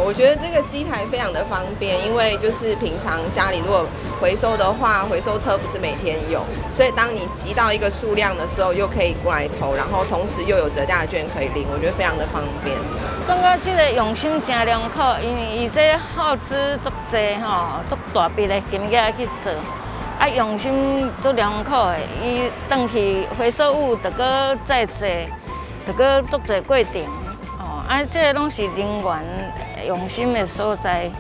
我觉得这个机台非常的方便，因为就是平常家里如果回收的话，回收车不是每天有，所以当你集到一个数量的时候，又可以过来投，然后同时又有折价券可以领，我觉得非常的方便。感觉这个用心真良苦，因为伊这耗资足济吼，足大笔的金额去做，啊用心足良苦的，伊转去回收物就搁再做，就搁足济过程。啊，这个拢是人员用心的所在，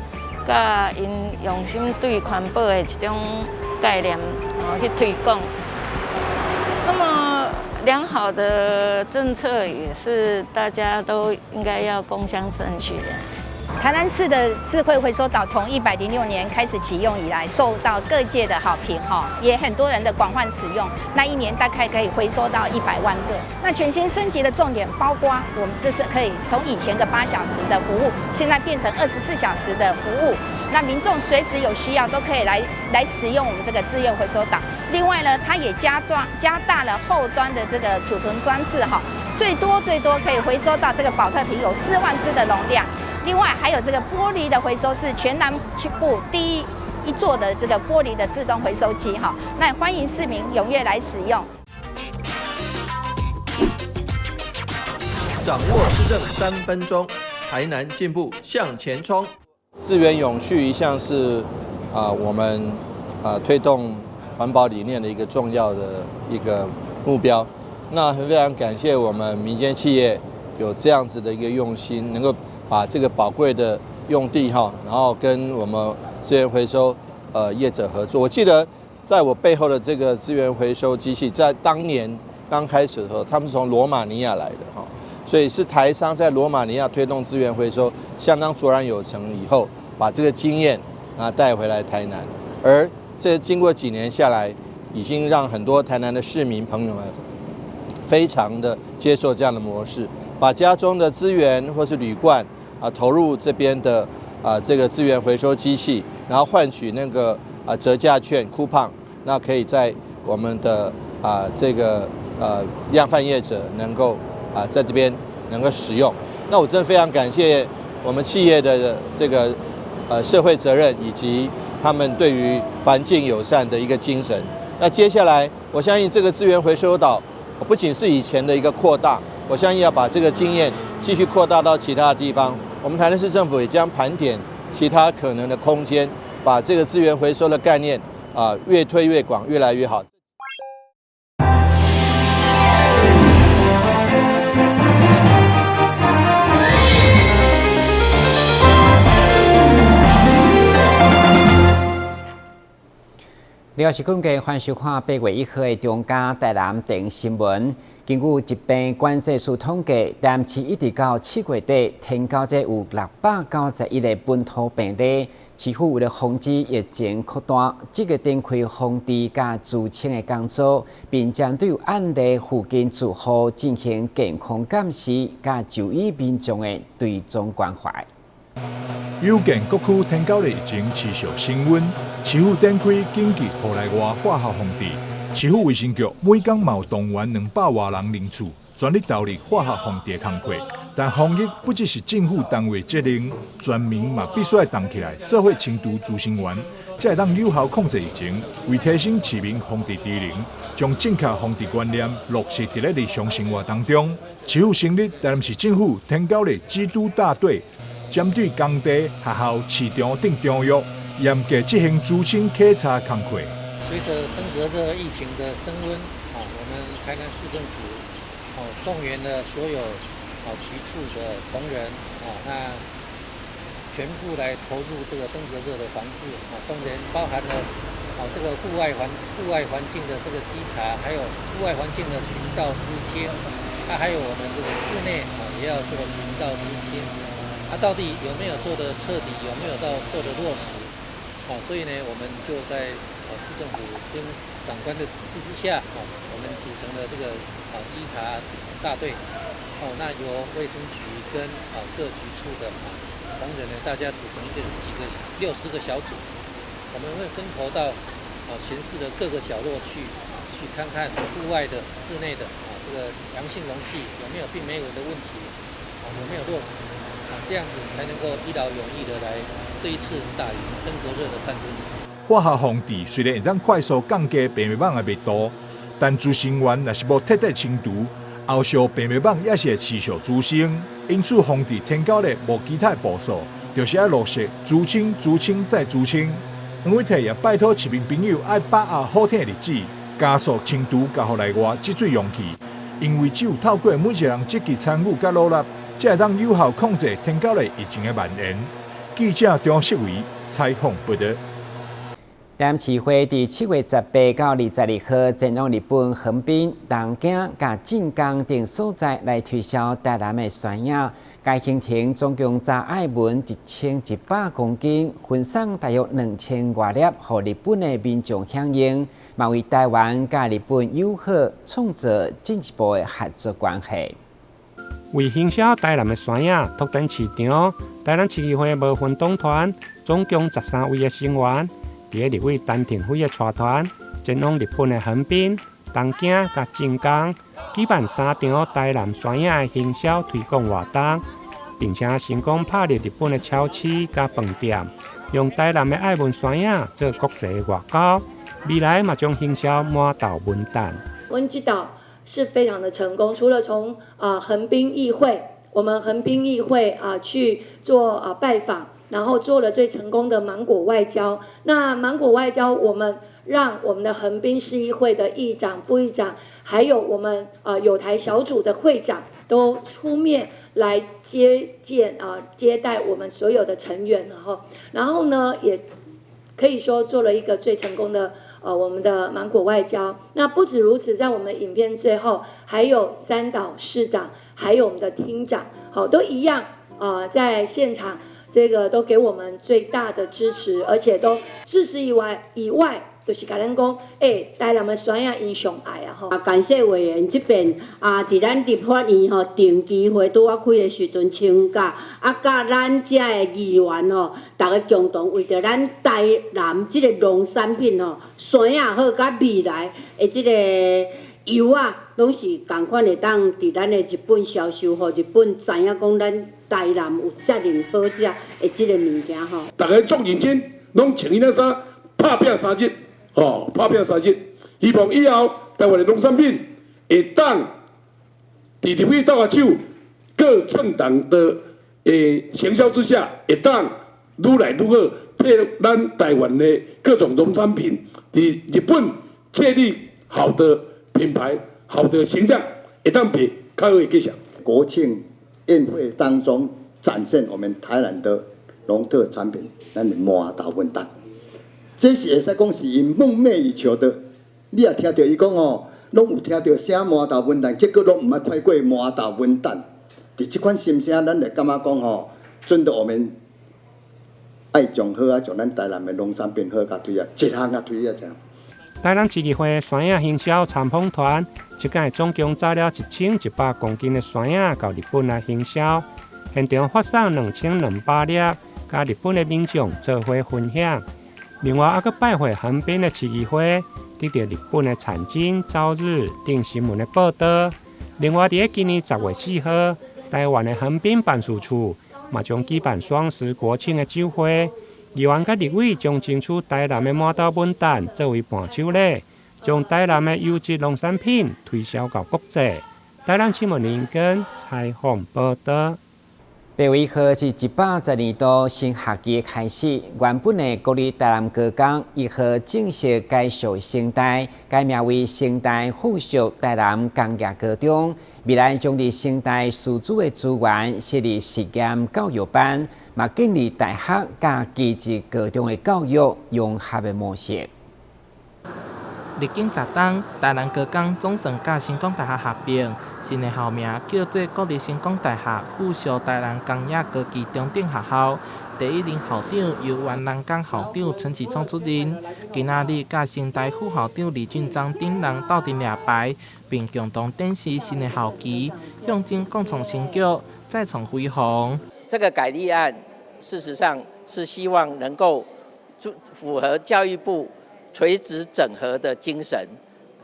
甲因用心对环保的一种概念，去推广。这么良好的政策，也是大家都应该要共襄盛举的。台南市的智慧回收岛从106年开始启用以来，受到各界的好评也很多人的广泛使用。那一年大概可以回收到100万个。那全新升级的重点包括，我们这是可以从以前的8小时的服务，现在变成24小时的服务。那民众随时有需要都可以来使用我们这个智慧回收岛。另外呢，它也加大了后端的这个储存装置最多可以回收到这个保特瓶有4万只的容量。另外还有这个玻璃的回收是全南部第一座的这个玻璃的自动回收机那欢迎市民踊跃来使用。掌握市政3分钟，台南进步向前冲。资源永续一向是我们推动环保理念的一个重要的一个目标。那非常感谢我们民间企业有这样子的一个用心，能够把这个宝贵的用地然后跟我们资源回收业者合作。我记得在我背后的这个资源回收机器，在当年刚开始的时候，他们是从罗马尼亚来的所以是台商在罗马尼亚推动资源回收，相当卓然有成以后，把这个经验带回来台南。而这经过几年下来，已经让很多台南的市民朋友们非常的接受这样的模式，把家中的资源或是铝罐投入这边的这个资源回收机器，然后换取那个折价券 coupon， 那可以在我们的这个量贩业者能够在这边能够使用。那我真的非常感谢我们企业的这个社会责任以及他们对于环境友善的一个精神。那接下来我相信这个资源回收岛不仅是以前的一个扩大，我相信要把这个经验继续扩大到其他的地方。我们台南市政府也将盘点其他可能的空间，把这个资源回收的概念越推越广，越来越好。你好，是今日欢迎收看8月1号的中嘉台南电新闻。根据疾病管制署统计，台南市一直到7月底，天高者有691个本土病例。市府为了防止疫情扩大，这个展开防治甲自清的工作，并针对有案例附近住户进行健康监视，甲就医民众的追踪关怀。有见各区天高的疫情持续升温，市府展开紧急户内外化学防治。市府卫生局每天有动员200多人人次，全力投入化学防治的工作。但防疫不只是政府单位责任，全民嘛必须要动起来，做伙清除滋生源，才会当有效控制疫情。为提升市民防治智能，将正确防治观念落实在日常生活当中，市府成立台南市政府天高的缉毒大队。针对工地、学校、市场等场域，严格执行资讯稽查工作。随着登革热疫情的升温，我们台南市政府动员了所有局处的同仁那全部来投入这个登革热的防治当然包含了这个户外环境的这个稽查，还有户外环境的循道知清，还有我们这个室内也要做循道知清。到底有没有做的彻底，有没有做的落实？所以呢，我们就在市政府跟长官的指示之下，我们组成了这个稽查大队。那由卫生局跟各局处的同仁呢，大家组成几个60个小组，我们会分头到全市的各个角落去看看户外的、室内的这个阳性容器有没有并没有的问题，有没有落实。这样子才能够一劳永逸的来这一次打赢登革热的战争。化学防治虽然会当快速降低病媒网的密度，但滋生源若是无彻底清除，后续病媒网也是会持续滋生。因此，防治天狗类无其他步数，就是要落实滋清、滋清再滋清。黄伟体也拜托市民朋友爱把握好天的日子，加速清除甲河内外积水容器。因为只有透过每一个人积极参与甲努力，才会当有效控制天狗类疫情的蔓延。记者张世维采访报道。踮市会伫7月18到22号前往日本横滨、东京、甲静冈等所在来推销台南的酸饮。该行程总共载爱文1100公斤，分送大约2000多粒，予日本的民众响应，嘛为台湾甲日本友好创造进一步的合作关系。为行销台南的酸饮，拓展市场，台南市议会无分党团，总共13位的成员。伫个立委陈廷辉的带团，前往日本的横滨、东京、甲静冈，举办3场台南酸饮的行销推广活动，并且成功拍入日本的超市甲饭店，用台南的爱文酸饮做国际的外交。未来嘛将行销满岛文旦。温基岛是非常的成功，除了从横滨议会，我们横滨议会去做拜访。然后做了最成功的芒果外交。那芒果外交，我们让我们的横滨市议会的议长、副议长，还有我们友台小组的会长都出面来接待我们所有的成员，然后呢，也可以说做了一个最成功的我们的芒果外交。那不止如此，在我们影片最后还有三岛市长，还有我们的厅长，都一样在现场。这个都给我们最大的支持，而且都支持以外，就是甲咱讲，台南的酸饮因上爱感谢委员这边伫咱立法院定期会拄开的时阵请假，甲咱遮的议员大家共同为着咱台南这个农产品酸饮好，甲未来的这个油拢是同款会当伫咱的日本销售，互日本知影讲咱台南有遮尔好食的即个物件大家足认真，拢穿伊那衫，拍拼3日，拍拼3日。希望以后台湾的农产品会当伫立委斗下手，各政党的行销之下，会当愈来愈好，配咱台湾的各种农产品，伫日本建立好的品牌、好的形象，会当比较好的计上。国庆宴会当中展现我们台南的农特产品，咱的麻豆文旦，这是会使讲是因梦寐以求的。你也听到伊讲拢有听到声麻豆文旦，结果拢唔捌看过麻豆文旦。伫这款心声，咱就感觉讲真的我们爱从好将咱台南的农产品好甲推一项甲推这样。台南市议会酸饮行销参访团，即届总共载了1100公斤的酸饮到日本来行销，现场发送2200粒，甲日本的民众做伙分享。另外，还拜会横滨的市议会，得到日本的产经、朝日等新闻的报道。另外，伫今年10月4号，台湾的横滨办事处嘛将举办双十国庆的酒会。议员甲立委将争取台南的麻豆文旦作为伴手礼，将台南的优质农产品推销到国际。台南新闻林根采访报道。8月1号是110年度新学期开始，原本的国立台南高工1号正式改属成大，改名为成大附属台南工业高中。未来将伫成大师资的资源设立实验教育班，嘛建立大学甲技职高中的教育融合的模式。历经10冬，台南高工总算甲成功大学合并，新的校名叫做国立成功大学附属台南工业高级中等学校。第一任校长由原南港校长陈启聪出任，今仔日甲成大副校长李俊章等人斗阵抓牌，并共同展示新的校旗，向前共创成就，再创辉煌。这个改立案，事实上是希望能够符合教育部垂直整合的精神。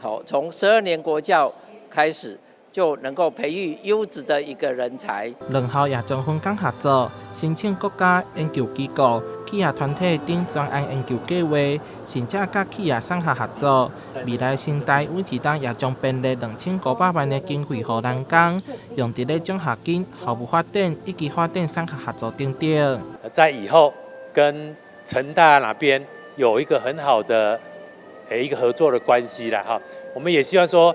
好，从12年国教开始，就能够培育优质的一个人才。两校也将分工合作，申请国家研究机构、企业团体等专案研究计划，甚至甲企业产学合作。未来新台每一档也将编列2500万的经费予人工，用伫咧奖学金、校务发展以及发展产学合作等等。在以后跟成大那边有一个很好的一个合作的关系啦哈。我们也希望说，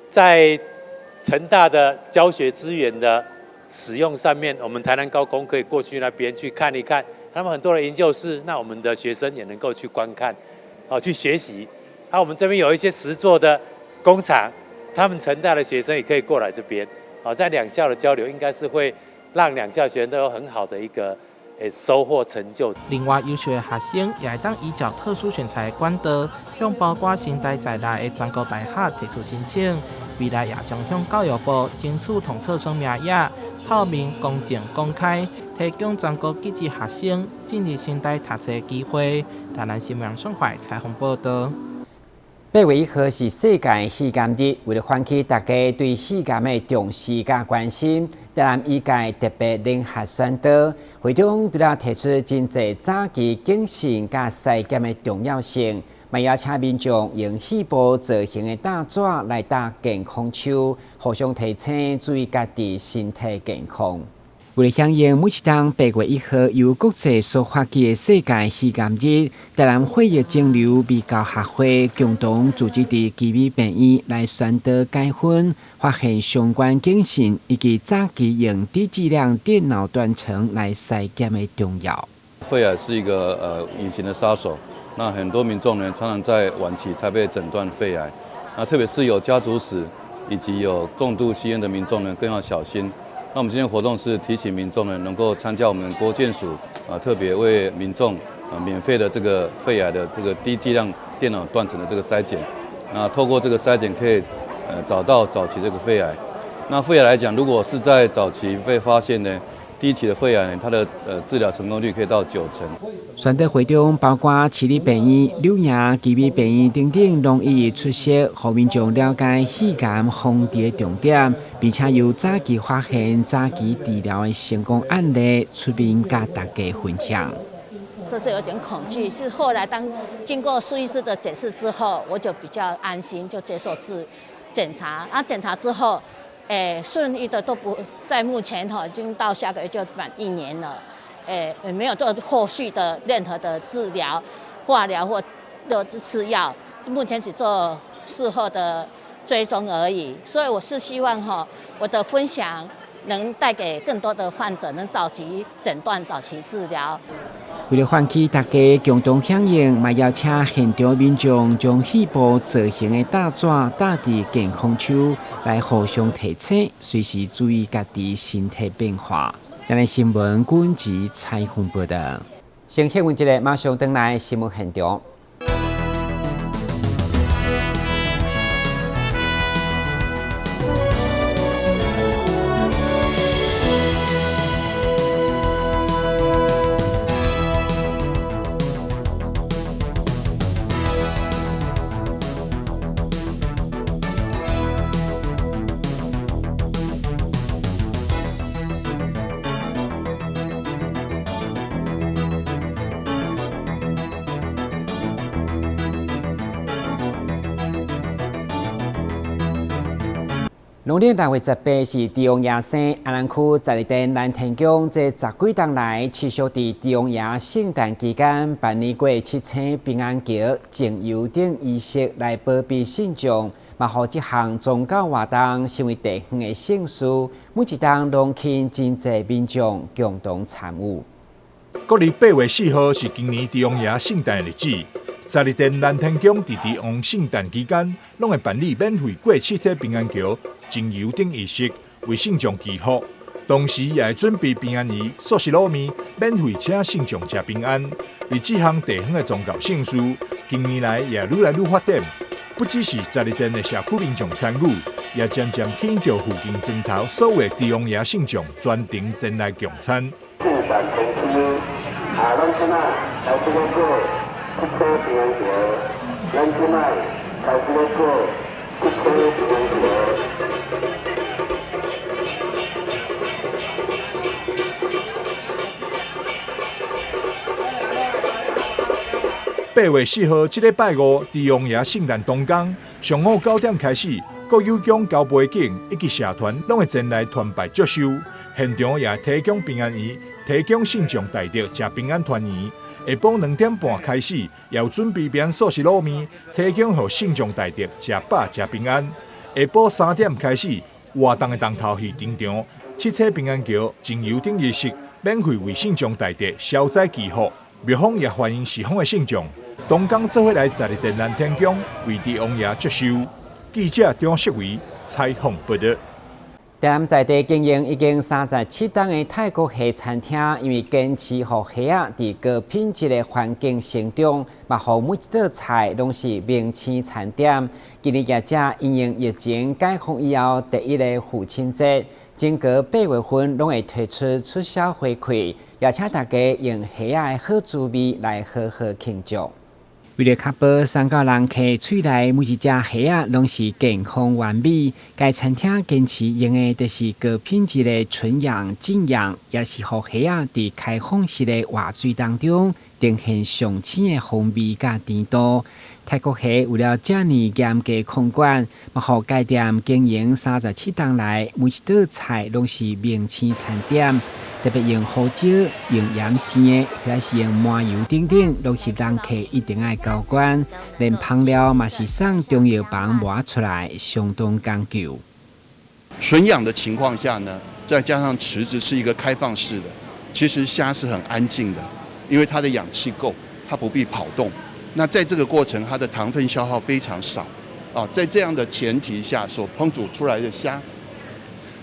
在成大的教学资源的使用上面，我们台南高工可以过去那边去看一看，他们很多的研究室，那我们的学生也能够去观看，去学习。我们这边有一些实作的工厂，他们成大的学生也可以过来这边，在两校的交流，应该是会让两校学生都有很好的一个收获成就。另外，优秀的学生也会当依照特殊选材的管道，向包括新台在内的全国大学提出申请。未来也将向教育部争取统测生命也透明、公正、公开，提供全国各级学生进入新台读册的机会。台南新闻宋怀采访报道。8月1號是世界肺癌日，為了喚起大家對肺癌的重視甲關心，台南醫界特別聯合宣導，會中除了提出真濟早期檢診甲篩檢的重要性，嘛邀請民眾用肺部造型的大紙來打健康手，互相提醒注意家己身體健康。為了響應每一檔8月1號由國際所發起的世界肺癌日，台南血液腫瘤美教學會共同組織的基美病院來宣導解分，發現相關檢診以及早期用低劑量電腦斷層來篩檢的重要。肺癌是一個隱形的殺手，那很多民眾呢常常在晚期才被診斷肺癌，那特別是有家族史以及有重度吸煙的民眾呢更要小心。那我們今天活動是提醒民眾呢，能夠參加我們國健署特別為民眾免費的這個肺癌的這個低劑量電腦斷層的這個篩檢。那透過這個篩檢可以找到早期這個肺癌。那肺癌來講，如果是在早期被發現呢，第一期的肺癌呢，它的治療成功率可以到90%。宣導會中包括市立病院、柳營、基美病院等等，攏一一出席，讓民眾了解肺癌防治的重點，並且有早期發現、早期治療的成功案例出面甲大家分享。這是有點恐懼，是後來經過蘇醫師的解釋之後，我就比較安心，就接受檢查。檢查之後，順利的都不在目前已經到下個月就滿1年了，沒有做後續的任何的治療、化療或的吃藥，目前只做事後的追蹤而已。所以我是希望我的分享能帶給更多的患者能早期診斷、早期治療。為了喚起大家共同響應，嘛邀請現場民眾將肺部造型的大紙打佇健康手，來互相提醒，隨時注意家己身體變化。今日新聞軍及採訪報道。先新聞一個，馬上轉來新聞現場。農曆6月18是地王爺生，安南區在地鎮南天宮這10幾天來持續佇地王爺聖誕期間辦理過7星平安橋、淨油等儀式來保庇信眾，嘛讓這項宗教活動成為地方的盛事，每一檔攏吸真濟民眾共同參與。國曆8月4號是今年地王爺聖誕的日子。在地鎮南天宮佇地王聖誕期間，攏會辦理免費過7星平安橋、淨油等儀式，為信眾祈福。同時也會準備平安魚、素食滷麵，免費請信眾食平安。而這項地方的宗教盛事，近年來也愈來愈發展。不只是在地鎮的社區民眾參與，也漸漸吸引到附近莊頭所有地王爺信眾專程前來共餐。8月4號，這禮拜五，在王爺聖誕當天，上午9點開始，各有獎交背景以及社團攏會前來團拜祝壽，現場也提供平安椅，提供信眾大德食平安團圓。下晡2點半開始，要準備平安素食滷麵，提供予信眾大德食飽食平安。下晡3點開始，活動的當頭去登場，七彩平安橋經油燈儀式，免費為信眾大德消災祈福。廟方也歡迎四方的信眾。東港做伙來十日電纜天宮為地王爺祝壽。記者張世維採訪報道。在在地經營已經37檔的泰國系餐廳，因為堅持予蝦仔在高品質的環境成長，嘛予每一道菜攏是名氣餐點。今年業者因應疫情解封以後第一個父親節，整個8月份攏會推出促銷回饋，邀請大家用蝦仔的好滋味來好好慶祝。為了確保三個人客喙內每一隻蝦仔攏是健康完美，該餐廳堅持用的就是高品質的純養淨養，也是予蝦仔佇開放式的活水當中呈現上清的風味甲甜度。泰國蝦為了這麼嚴格控管，嘛予該店經營37檔來，每一道菜攏是名氣餐點。特別用胡椒、用鹽鮮的，或是用麻油等等，都是讓客一定要高管。連烹料嘛是送中藥房磨出來，相當講究。純養的情況下呢，再加上池子是一個開放式的，其實蝦是很安靜的，因為它的氧氣夠，它不必跑動。那在這個過程，它的糖分消耗非常少。在這樣的前提下，所烹煮出來的蝦，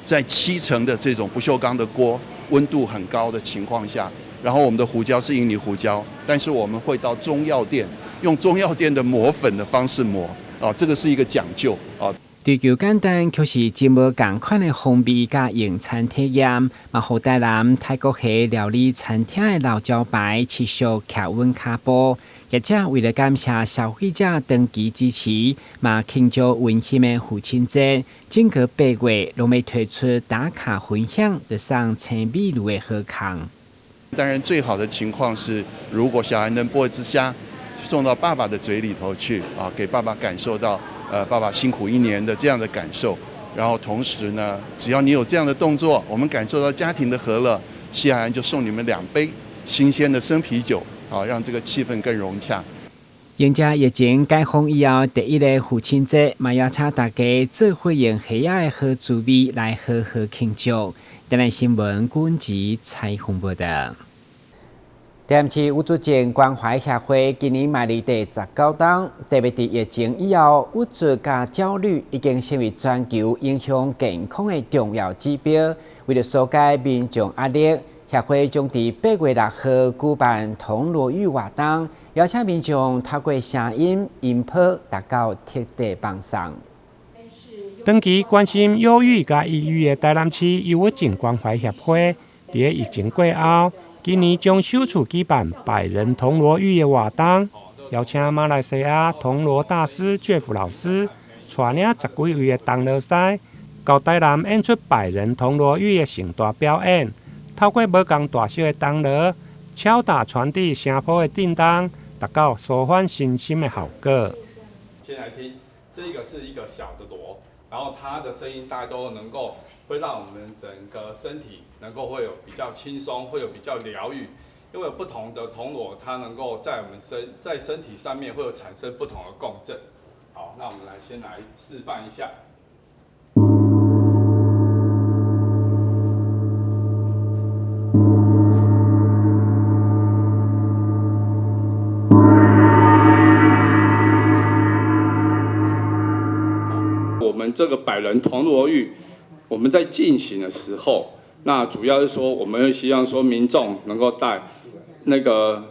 在7層的這種不鏽鋼的鍋。溫度很高的情況下，然後我們的胡椒是印尼胡椒，但是我們會到中藥店用中藥店的磨粉的方式磨，這個是一個講究啊。追求簡單，卻是節目同款的風味加用餐體驗，嘛好帶南泰國蝦料理餐廳的老招牌持續客溫卡波。業者為了感謝消費者長期支持，嘛慶祝溫馨的父親節，整個8月攏會推出打卡分享，得上青美露的好康。當然，最好的情況是，如果小孩能剝一隻蝦送到爸爸的嘴裡頭去，給爸爸感受到，爸爸辛苦1年的這樣的感受。然後同時呢，只要你有這樣的動作，我們感受到家庭的和樂，西海岸就送你們2杯新鮮的生啤酒。讓這個氣氛更融洽。迎接疫情解封以後第一個父親節，嘛邀請大家做伙用蝦仔的好滋味來好好慶祝。台南新聞管及採訪報道。台南市有組織關懷協會今年邁入第19檔，特別在疫情以後，有組加焦慮已經成為全球影響健康的重要指標。為了疏解民眾壓力，協會將在8月6號舉辦銅鑼浴活動，邀請民眾透過聲音、音譜達到徹底幫上。長期關心憂鬱和抑鬱的台南市憂鬱症關懷協會，在疫情過後，今年將首次舉辦百人銅鑼浴的活動，邀請馬來西亞銅鑼大師 Jeff 老師帶領10幾位的銅鑼師，到台南演出百人銅鑼浴的盛大表演。透過無共大小的銅鑼，敲打傳遞聲譜的震動，達到舒緩身心的效果。先來聽，這個是一個小的鑼，然後它的聲音大概都能夠會讓我們整個身體能夠會有比較輕鬆，會有比較療癒。因為不同的銅鑼，它能夠在我們在身體上面會有產生不同的共振。好，那我們先來示範一下。这个百人铜锣浴，我们在进行的时候，那主要是说，我们希望说民众能够带那个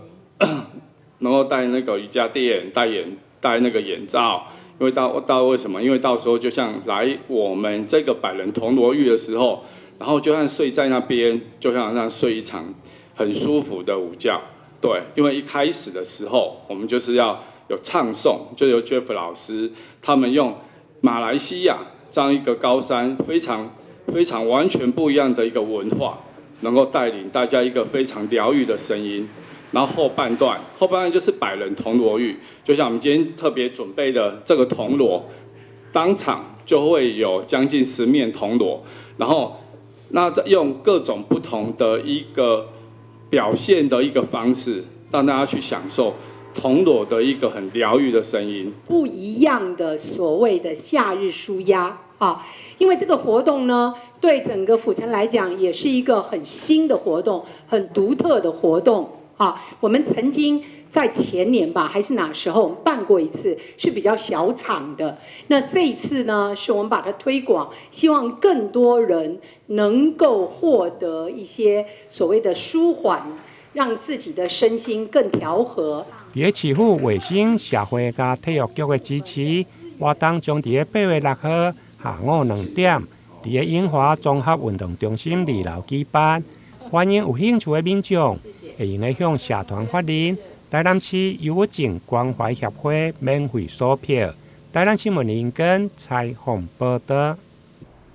瑜伽垫，带那个眼罩，因为为什么？因为到时候就像来我们这个百人铜锣浴的时候，然后就像睡在那边，就像睡一场很舒服的午觉。对，因为一开始的时候，我们就是要有唱诵，就由 Jeff 老师他们用马来西亚这样一个高山非常完全不一样的一个文化，能够带领大家一个非常疗愈的声音。然后后半段就是百人铜锣浴，就像我们今天特别准备的这个铜锣，当场就会有将近10面铜锣，然后那用各种不同的一个表现的一个方式，让大家去享受铜锣的一个很疗愈的声音，不一样的所谓的夏日舒压啊，因为这个活动呢，对整个府城来讲也是一个很新的活动，很独特的活动啊。我们曾经在前年吧，还是哪时候我们办过一次，是比较小场的。那这一次呢，是我们把它推广，希望更多人能够获得一些所谓的舒缓，让自己的身心更调和。伫市府卫生社会甲体育局的支持，活动将伫8月6号下午2點，伫永華綜合運動中心2樓舉辦。歡迎有興趣的民眾會用向社團法人台南市憂鬱症關懷協會免費索票。台南新聞林根採訪報道。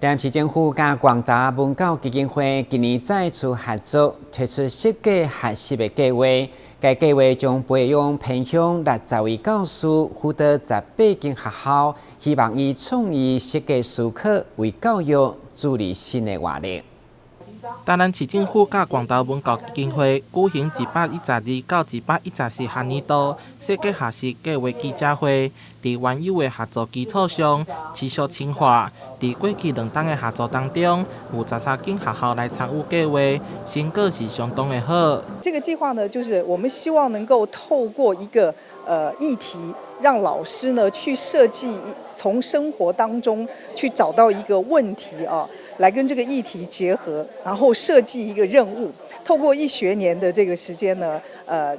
台南市政府甲廣大文教基金會今年再次合作，推出設計學習的計劃。該計劃將培養偏向60位教師，輔導18間學校，希望以創意設計思考為教育助力新的活力。台南市政府甲廣大文教基金會舉行112到114學年度設計學習計劃記者會，在原有的合作基礎上持續深化。在過去2檔的合作當中，有13間學校來參與計劃，成果是相當的好。這個計劃呢，就是我們希望能夠透過一個議題，讓老師呢去設計，從生活當中去找到一個問題啊。來跟這個議題結合，然後設計一個任務，透過1學年的這個時間呢，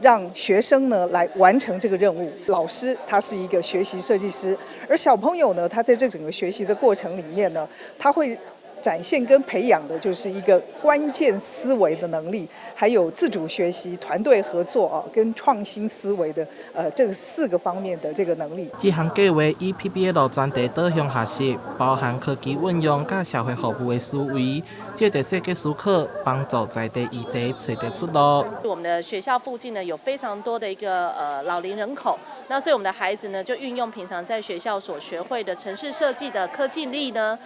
讓學生呢來完成這個任務。老師他是一個學習設計師，而小朋友呢，他在這整個學習的過程裡面呢，他會展現跟培養的就是一個關鍵思維的能力，還有自主學習、團隊合作啊，跟創新思維的這4個方面的這個能力。這項計劃以 PBL 專題導向學習，包含科技運用甲社會服務的思維，借着設計思考，幫助在地議題找到出路。我們的學校附近呢有非常多的一個老齡人口，那所以我們的孩子呢就運用平常在學校所學會的城市設計的科技力呢，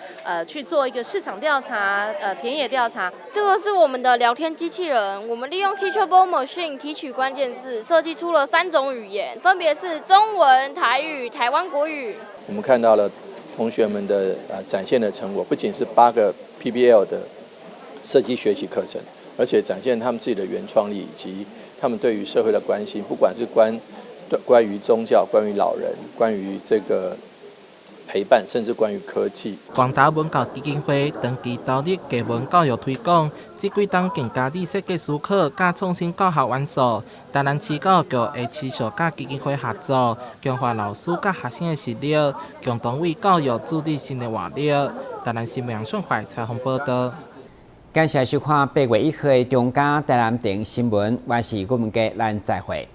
去做一個市場調查、田野調查。這個是我們的聊天機器人，我們利用 Teachable Machine 提取關鍵字，設計出了3種語言，分別是中文、台語、台灣國語。我們看到了同學們的展現的成果，不僅是8個 PBL 的設計學習課程，而且展現他們自己的原創力以及他們對於社會的關心，不管是關於宗教、關於老人、關於這個陪伴，甚至關於科技。廣大文教基金會長期投入藝文教育推廣，這幾檔更加的設計思考加創新教學元素。台南市教育局會持續甲基金會合作，強化老師甲學生的實力，共同為教育助力新的活力。台南新聞楊順懷採訪報道。感謝收看8月1號的中嘉台南電新聞，我是顧文傑，咱再會。